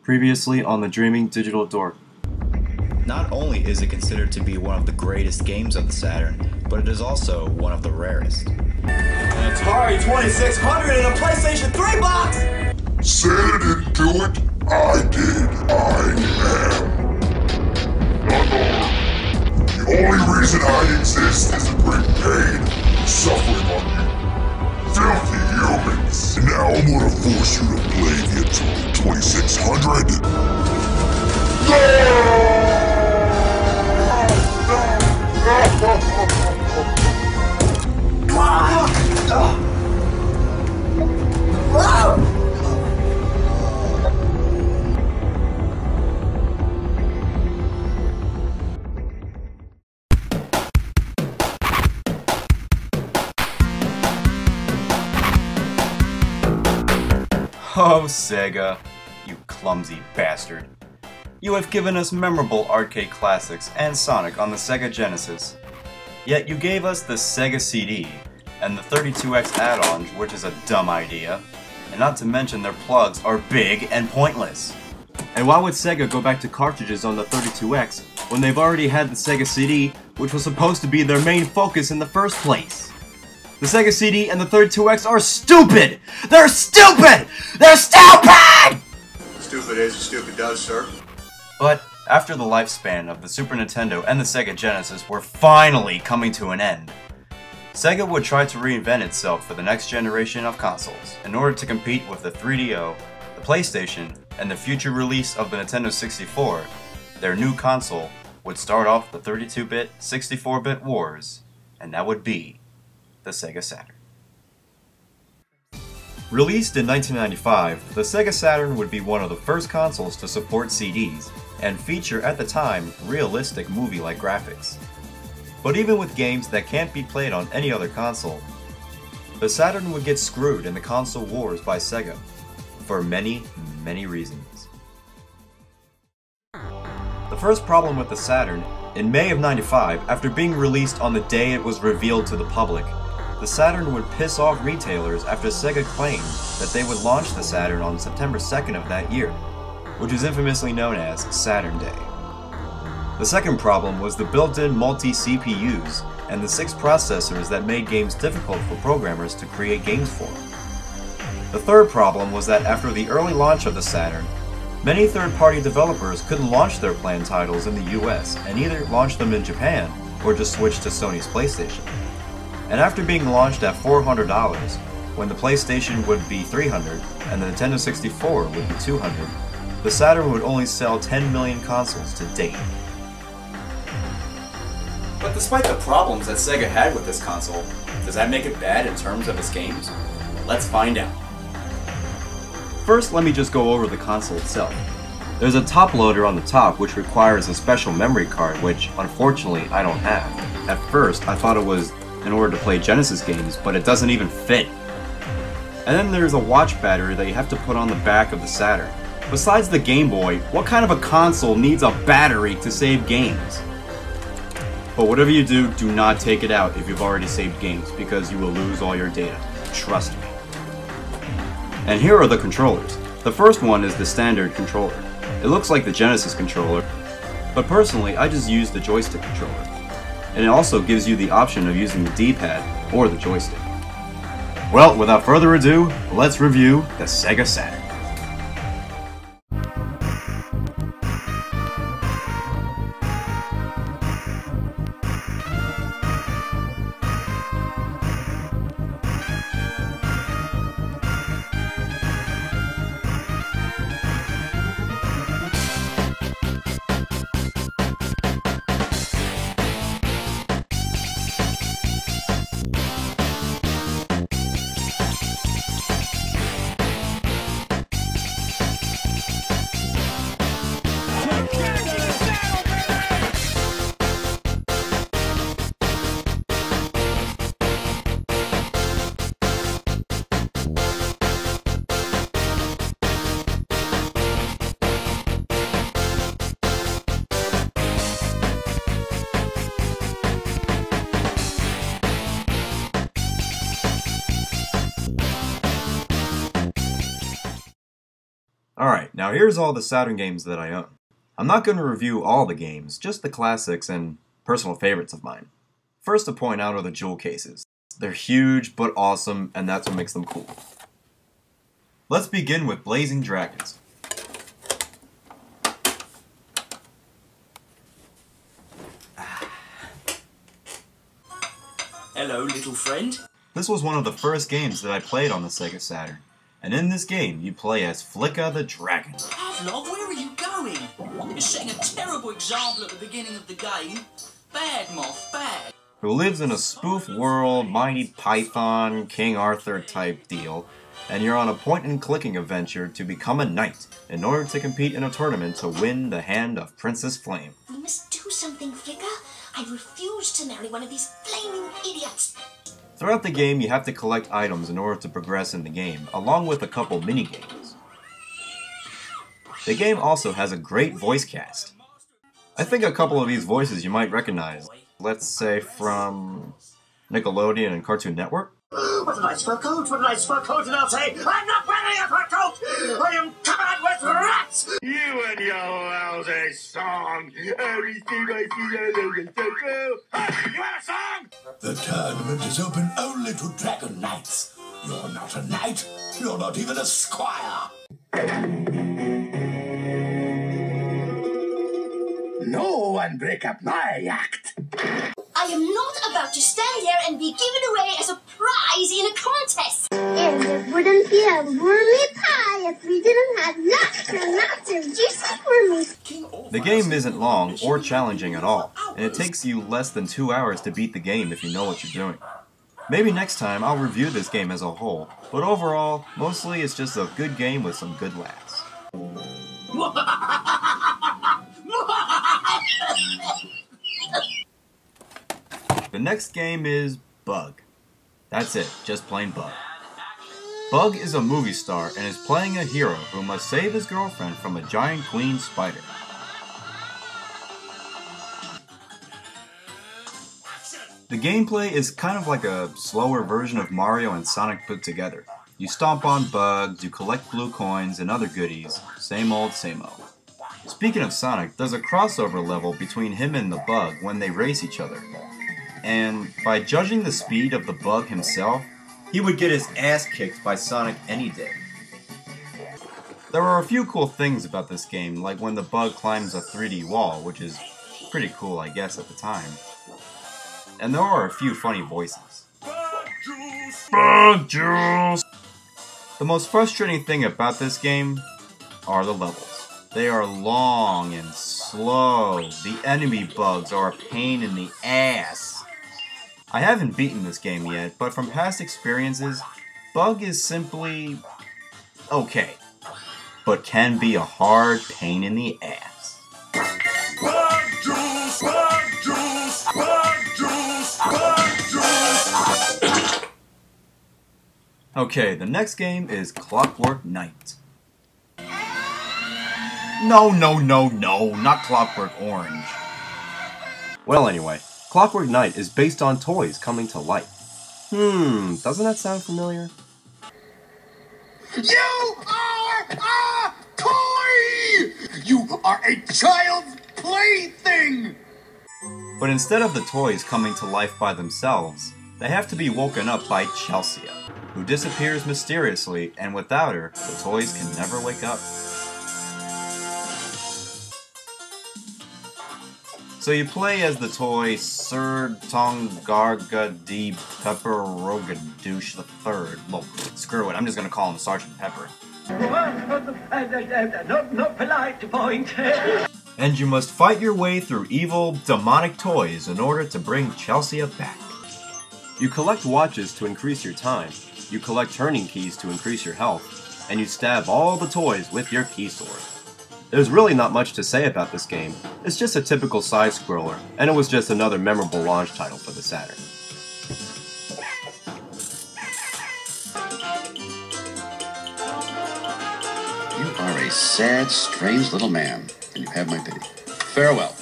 Previously on the Dreaming Digital Dork. Not only is it considered to be one of the greatest games of the Saturn, but it is also one of the rarest. An Atari 2600 in a PlayStation 3 box! Santa didn't do it. I did. I am. The only reason I exist is to bring pain and suffering on you. Filthy humans. And now I'm gonna force you to play the Atari 2600. Oh, Sega, you clumsy bastard. You have given us memorable arcade classics and Sonic on the Sega Genesis. Yet you gave us the Sega CD and the 32X add-on, which is a dumb idea. And not to mention their plugs are big and pointless. And why would Sega go back to cartridges on the 32X when they've already had the Sega CD, which was supposed to be their main focus in the first place? The Sega CD and the 32X are stupid! They're stupid! They're stupid! Stupid is, stupid does, sir. But after the lifespan of the Super Nintendo and the Sega Genesis were finally coming to an end, Sega would try to reinvent itself for the next generation of consoles in order to compete with the 3DO, the PlayStation, and the future release of the Nintendo 64. Their new console would start off the 32-bit, 64-bit wars, and that would be the Sega Saturn. Released in 1995, the Sega Saturn would be one of the first consoles to support CDs and feature at the time realistic movie-like graphics. But even with games that can't be played on any other console, the Saturn would get screwed in the console wars by Sega for many, many reasons. The first problem with the Saturn, in May of '95, after being released on the day it was revealed to the public, the Saturn would piss off retailers after Sega claimed that they would launch the Saturn on September 2nd of that year, which is infamously known as Saturn Day. The second problem was the built-in multi-CPUs and the 6 processors that made games difficult for programmers to create games for. The third problem was that after the early launch of the Saturn, many third-party developers couldn't launch their planned titles in the US and either launch them in Japan or just switch to Sony's PlayStation. And after being launched at $400, when the PlayStation would be $300 and the Nintendo 64 would be $200, the Saturn would only sell 10 million consoles to date. But despite the problems that Sega had with this console, does that make it bad in terms of its games? Let's find out. First, let me just go over the console itself. There's a top loader on the top which requires a special memory card, which unfortunately I don't have. At first, I thought it was in order to play Genesis games, but it doesn't even fit. And then there's a watch battery that you have to put on the back of the Saturn. Besides the Game Boy, what kind of a console needs a battery to save games? But whatever you do, do not take it out if you've already saved games, because you will lose all your data. Trust me. And here are the controllers. The first one is the standard controller. It looks like the Genesis controller, but personally I just use the joystick controller. And it also gives you the option of using the D-pad or the joystick. Well, without further ado, let's review the Sega Saturn. Alright, now here's all the Saturn games that I own. I'm not going to review all the games, just the classics and personal favorites of mine. First to point out are the jewel cases. They're huge but awesome, and that's what makes them cool. Let's begin with Blazing Dragons. Hello, little friend. This was one of the first games that I played on the Sega Saturn. And in this game, you play as Flicka the Dragon. Pavlov, where are you going? You're setting a terrible example at the beginning of the game. Bad, Moth, bad. Who lives in a spoof world, Mighty Python, King Arthur type deal, and you're on a point-and-clicking adventure to become a knight in order to compete in a tournament to win the hand of Princess Flame. We must do something, Flicka. I refuse to marry one of these flaming idiots. Throughout the game, you have to collect items in order to progress in the game, along with a couple mini-games. The game also has a great voice cast. I think a couple of these voices you might recognize. Let's say from Nickelodeon and Cartoon Network. What a nice fur coat, what a nice fur coat, and I'll say, I'm not wearing a fur coat! I am covered with rats! You and your lousy song. Everything I feel is so true. Hey, you have a song? The tournament is open only to Dragon Knights. You're not a knight. You're not even a squire. No one break up my act. I am not about to stand here and be given away as a prize in a contest. And it wouldn't be a wormy pie if we didn't have lots of juicy wormies. The game isn't long or challenging at all, and it takes you less than 2 hours to beat the game if you know what you're doing. Maybe next time I'll review this game as a whole, but overall, mostly it's just a good game with some good laughs. The next game is Bug. That's it, just plain Bug. Bug is a movie star and is playing a hero who must save his girlfriend from a giant queen spider. The gameplay is kind of like a slower version of Mario and Sonic put together. You stomp on bugs, you collect blue coins and other goodies. Same old, same old. Speaking of Sonic, there's a crossover level between him and the bug when they race each other. And by judging the speed of the bug himself, he would get his ass kicked by Sonic any day. There are a few cool things about this game, like when the bug climbs a 3D wall, which is pretty cool I guess at the time. And there are a few funny voices. Bug juice! The most frustrating thing about this game are the levels. They are long and slow. The enemy bugs are a pain in the ass. I haven't beaten this game yet, but from past experiences, Bug is simply okay, but can be a hard pain in the ass. Bug juice, bug juice, bug juice, bug juice. Okay, the next game is Clockwork Knight. No, not Clockwork Orange. Well anyway, Clockwork Knight is based on toys coming to life. Doesn't that sound familiar? You are a toy! You are a child's plaything! But instead of the toys coming to life by themselves, they have to be woken up by Chelsea, who disappears mysteriously, and without her, the toys can never wake up. So you play as the toy Sir Tongarga D. Pepperogadouche III. Well, screw it, I'm just gonna call him Sergeant Pepper. Not polite to point. And you must fight your way through evil, demonic toys in order to bring Chelsea back. You collect watches to increase your time, you collect turning keys to increase your health, and you stab all the toys with your key sword. There's really not much to say about this game. It's just a typical side-scroller, and it was just another memorable launch title for the Saturn. You are a sad, strange little man, and you have my pity. Farewell.